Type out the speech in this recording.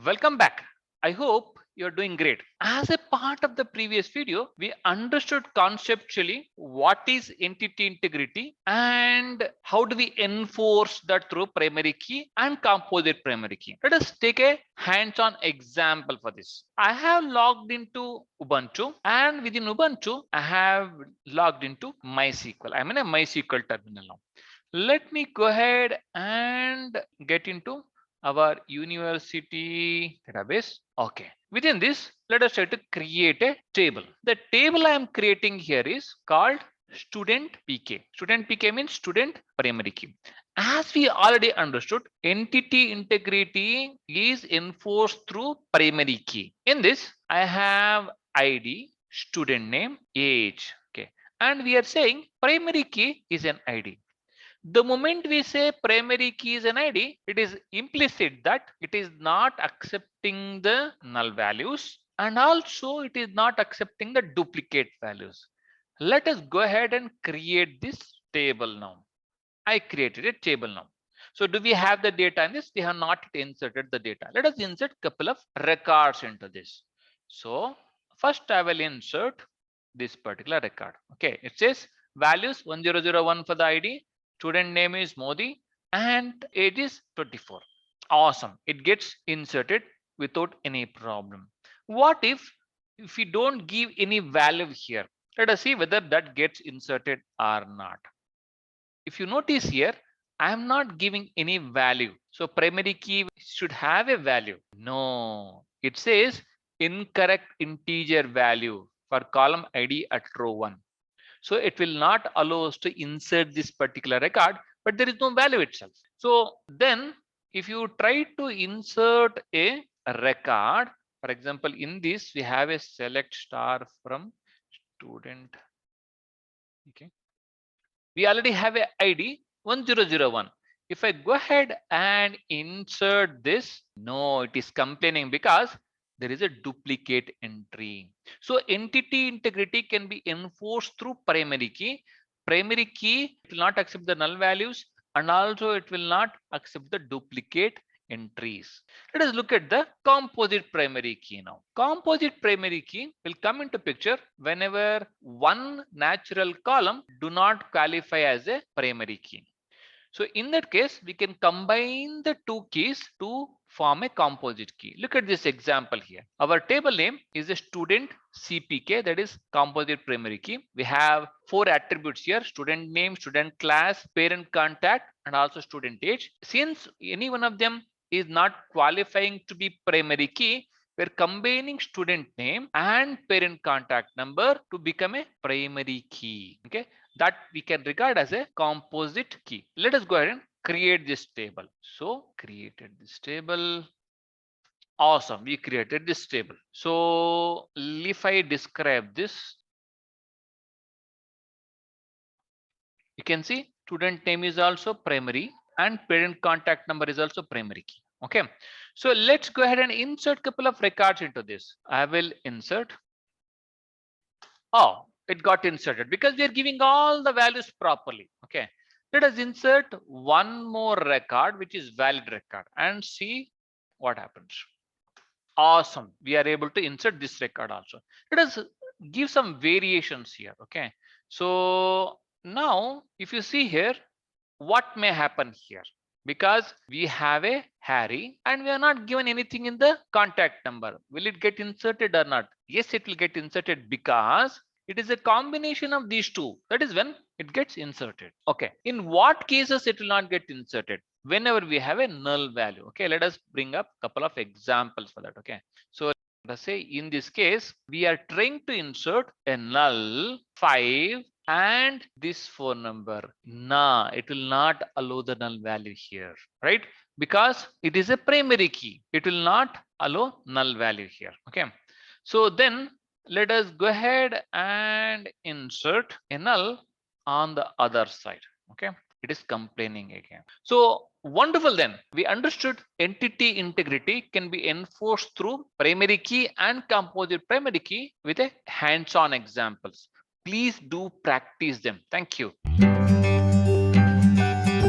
Welcome back. I hope you're doing great. As a part of the previous video, we understood conceptually what is entity integrity and how do we enforce that through primary key and composite primary key. Let us take a hands-on example for this. I have logged into Ubuntu, and within Ubuntu, I have logged into MySQL. I'm in a MySQL terminal now. Let me go ahead and get into our university database. Okay. Within this, let us try to create a table. The table I am creating here is called student PK. Student PK means student primary key. As we already understood, entity integrity is enforced through primary key. In this, I have ID, student name, age. Okay. And we are saying primary key is an ID. The moment we say primary key is an ID, it is implicit that it is not accepting the null values, and also it is not accepting the duplicate values. Let us go ahead and create this table now. I created a table now. So do we have the data in this? We have not inserted the data. Let us insert a couple of records into this. So first I will insert this particular record. Okay, it says values 1001 for the ID. Student name is Modi and age is 24. Awesome. It gets inserted without any problem. What if we don't give any value here? Let us see whether that gets inserted or not. If you notice here, I am not giving any value. So primary key should have a value. No, it says incorrect integer value for column ID at row 1. So it will not allow us to insert this particular record, but there is no value itself. So then if you try to insert a record, for example, in this, we have a select star from student. Okay. We already have a ID 1001. If I go ahead and insert this, no, it is complaining because there is a duplicate entry. So entity integrity can be enforced through primary key. Primary key will not accept the null values, and also it will not accept the duplicate entries. Let us look at the composite primary key now. Composite primary key will come into picture whenever one natural column do not qualify as a primary key. So in that case, we can combine the two keys to form a composite key. Look at this example here. Our table name is a student CPK, that is composite primary key. We have 4 attributes here: student name, student class, parent contact, and also student age. Since any one of them is not qualifying to be primary key, we're combining student name and parent contact number to become a primary key. Okay, that we can regard as a composite key. Let us go ahead and create this table. So created this table. Awesome, we created this table. So if I describe this, you can see student name is also primary and parent contact number is also primary key. Okay, so let's go ahead and insert a couple of records into this. I will insert. Oh, it got inserted because we are giving all the values properly. Okay, let us insert one more record, which is valid record, and see what happens. Awesome, we are able to insert this record also. Let us give some variations here. Okay, so now if you see here, what may happen here, because we have a Harry and we are not given anything in the contact number. Will it get inserted or not? Yes, it will get inserted because it is a combination of these two. That is when it gets inserted. Okay, in what cases it will not get inserted? Whenever we have a null value. Okay, let us bring up a couple of examples for that. Okay, so let's say in this case we are trying to insert a null 5 and this phone number. Nah, it will not allow the null value here, right? Because it is a primary key. It will not allow null value here. Okay, so then let us go ahead and insert a null on the other side. Okay, it is complaining again. So wonderful, then we understood entity integrity can be enforced through primary key and composite primary key with a hands-on examples. Please do practice them. Thank you.